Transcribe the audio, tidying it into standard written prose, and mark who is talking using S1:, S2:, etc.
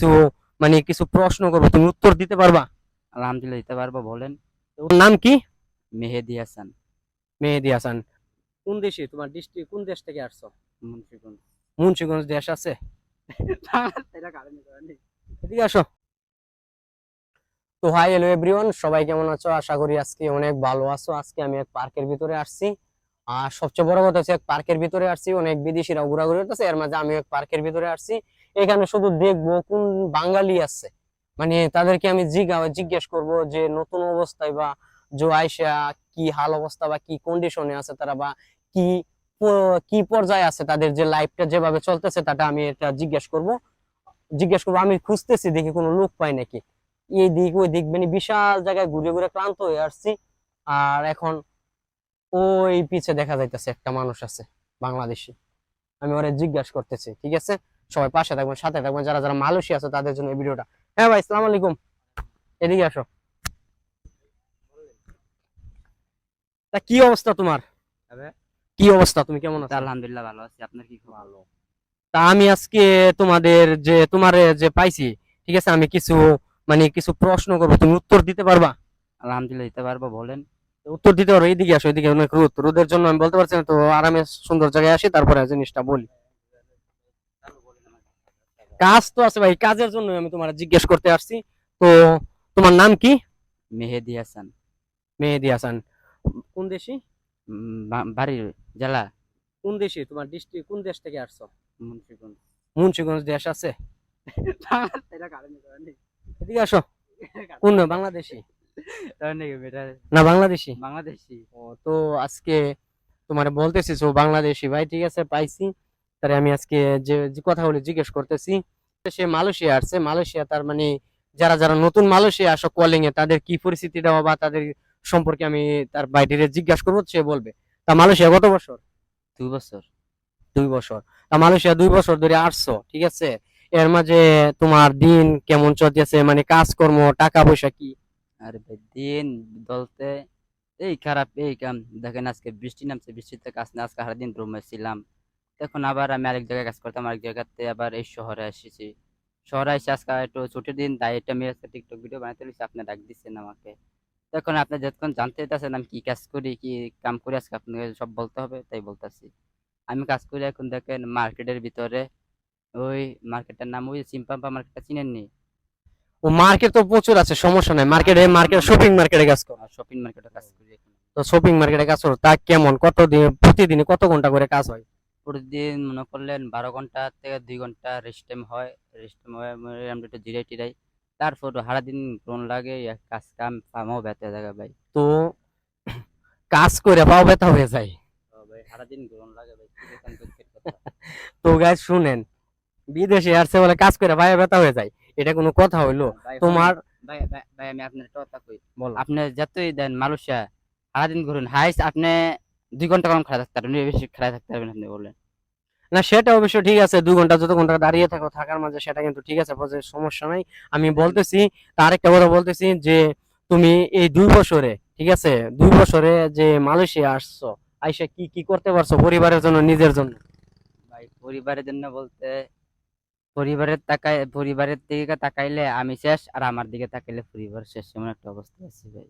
S1: কিছু কিছু প্রশ্ন করবো, তুমি উত্তর দিতে পারবা?
S2: আলহামদুলিল্লাহ দিতে পারবো, বলেন।
S1: তোমার নাম কি?
S2: মেহেদি হাসান।
S1: মেহেদী হাসান। কোন দেশে, তোমার ডিস্ট্রিক্ট কোন দেশ থেকে আসছো?
S2: মুন্সিগঞ্জ।
S1: মুন্সিগঞ্জ দেশ আছে? এদিকে আসো। তো হাই হ্যালো এভরিওয়ান, সবাই কেমন আছো? আশা করি আজকে অনেক ভালো আছো। আজকে আমি এক পার্কের ভিতরে আসছি। আর সবচেয়ে বড় কথা হচ্ছে এক পার্কের ভিতরে আসছি, অনেক বিদেশিরা ঘোরাঘুরি করতেছে, এর মাঝে আমি এক পার্কের ভিতরে আসছি। এখানে শুধু দেখবো কোন বাঙালি আছে, তাদেরকে আমি জিজ্ঞেস করব যে নতুন অবস্থায় বা আইসা কি হাল অবস্থা বা কি কন্ডিশনে আছে তারা, বা কি কি পর্যায়ে আছে তাদের, যে লাইফটা যেভাবে চলতেছে তাটা আমি এটা জিজ্ঞেস করবো। আমি খুঁজতেছি, দেখি কোনো লোক পাই নাকি। এই দিক ওই দিক বিশাল জায়গায় ঘুরে ঘুরে ক্লান্ত হয়ে আসছি। আর এখন ওই পিছে দেখা যাইতেছে একটা মানুষ আছে, বাংলাদেশি। আমি ওরা জিজ্ঞাসা করতেছি, ঠিক আছে? সবাই পাশে থাকবেন, সাথে থাকবেন, যারা যারা মালয়েশিয়া আছে তাদের জন্য এই ভিডিওটা। হ্যাঁ ভাই, আসসালামু আলাইকুম। এদিকে আসো। তা কি অবস্থা তোমার?
S2: তবে
S1: কি অবস্থা, তুমি কেমন আছো?
S2: আলহামদুলিল্লাহ ভালো আছি, আপনার কি খবর?
S1: ভালো। তা আমি আজকে তোমার যে পাইছি, ঠিক আছে, আমি কিছু কিছু প্রশ্ন করবো, তুমি উত্তর দিতে পারবা?
S2: আলহামদুলিল্লাহ দিতে পারবো, বলেন।
S1: উত্তর দিতে পারো? এইদিকে আসো, এদিকে অনেক রোদ, রোদের জন্য আমি বলতে পারছি না, তো আরামে সুন্দর জায়গায় আসি তারপরে জিনিসটা বলি। কাজ তো আছে ভাই, কাজের জন্য আমি তোমার জিজ্ঞেস করতে আসছি। তো তোমার নাম কি?
S2: মেহেদি হাসান।
S1: মেহেদী হাসান। কোন দেশি?
S2: বাড়ির জেলা
S1: কোন দেশি, তোমার ডিস্ট্রিক্ট কোন দেশ থেকে আসছো?
S2: মুন্সিগঞ্জ।
S1: মুন্সিগঞ্জ দেশ আছে? এদিকে আসো। কোন, বাংলাদেশি না বাংলাদেশি?
S2: বাংলাদেশি।
S1: ও, তো আজকে তোমার বলতেছি তো বাংলাদেশি ভাই, ঠিক আছে, পাইছি। তারে আমি আজকে যে কথাগুলো জিজ্ঞেস করতেছি। সে মালয়েশিয়া আসছে, মালয়েশিয়া তার যারা যারা নতুন মালয়েশিয়া আসো কলিং এ, তাদের কি পরিস্থিতিটা বা তাদের সম্পর্কে আমি তার বাইরে জিজ্ঞাসা করবো, সে বলবে। তা মালয়েশিয়া কত বছর?
S2: 2 বছর।
S1: 2 বছর। তা মালয়েশিয়া 2 বছর ধরে আসছো, ঠিক আছে। এর মাঝে তোমার দিন কেমন চলতেছে, কাজকর্ম, টাকা পয়সা কি?
S2: আর ভাই দিন বলতে এই খারাপ, এই কাম দেখেন, আজকে বৃষ্টি নামছে, বৃষ্টিতে কাজ না, আজকে সারাদিন রুমে ছিলাম। এখন আবার আমি আরেক জায়গায় কাজ করতাম, আরেক জায়গাতে আবার এই শহরে এসেছি। শহরে এসে আজকে একটু ছুটির দিন, তাই এটা আমি আজকে টিকটক ভিডিও বানাতে লিখছি, আপনি ডাক দিচ্ছেন আমাকে। এখন আপনি যতক্ষণ জানতে চাচ্ছেন আমি কি কাজ করি, কি কাম করি, আজকে আপনাকে সব বলতে হবে, তাই বলতেছি। আমি কাজ করি এখন দেখেন মার্কেটের ভিতরে। ওই মার্কেটের নাম ওই সিম্পাম্পা মার্কেটটা চিনেননি?
S1: ও, মার্কেট তো প্রচুর আছে, সমস্যা নাই। মার্কেট শপিং মার্কেটে কাজ করো?
S2: শপিং মার্কেটে কাজ করি এখন।
S1: তো শপিং মার্কেটে কাজ করো, তা কেমন, কত দিন, প্রতিদিনে কত ঘন্টা করে কাজ হয়?
S2: প্রতিদিন মনে করলেন 12 ঘন্টা থেকে 2 ঘন্টা রেস্ট টাইম হয়। রেস্ট টাইম হয় আমরা একটু জিরাই টিরাই। তারপর সারাদিন গ্রহণ লাগে, কাজ কাম পামাও ব্যথা জায়গা ভাই।
S1: তো কাজ করে পাও ব্যথা হয়ে যায়?
S2: ও ভাই সারাদিন গ্রহণ লাগে ভাই, কি দেখেন দুঃখের কথা।
S1: তো গাইস শুনেন, বিদেশে আসছে বলে কাজ করে পায়ে ব্যথা হয়ে যায়, এটা কোনো কথা হইলো?
S2: ভাই শোনেন,
S1: তোমার
S2: ভাই ভাই ভাই আমি আপনার একটা কথা কই।
S1: বলো।
S2: আপনি যতই দেন মালয়েশিয়া সারাদিন ঘুরুন, হাইস আপনি 2 ঘন্টা কম খেলা থাকতে পারবেন, এর বেশি খেলা থাকতে পারবেন আপনি, বলেন।
S1: না সেটা অবশ্য ঠিক আছে, 2 ঘন্টা যত ঘন্টা দাঁড়িয়ে থাকো থাকার মাঝে, সেটা কিন্তু ঠিক আছে, সমস্যা নাই। আমি বলতেছি, তার একটা কথা বলতেছি যে তুমি এই 2 বছরে, ঠিক আছে, 2 বছরে যে মালয়েশিয়া আসছো, আইসা কি কি করতে পারছো পরিবারের জন্য, নিজের জন্য?
S2: ভাই পরিবারের জন্য বলতে পরিবারের দিকে তাকাইলে আমি শেষ, আর আমার দিকে তাকাইলে পরিবার শেষ, এমন একটা অবস্থা আছে ভাই।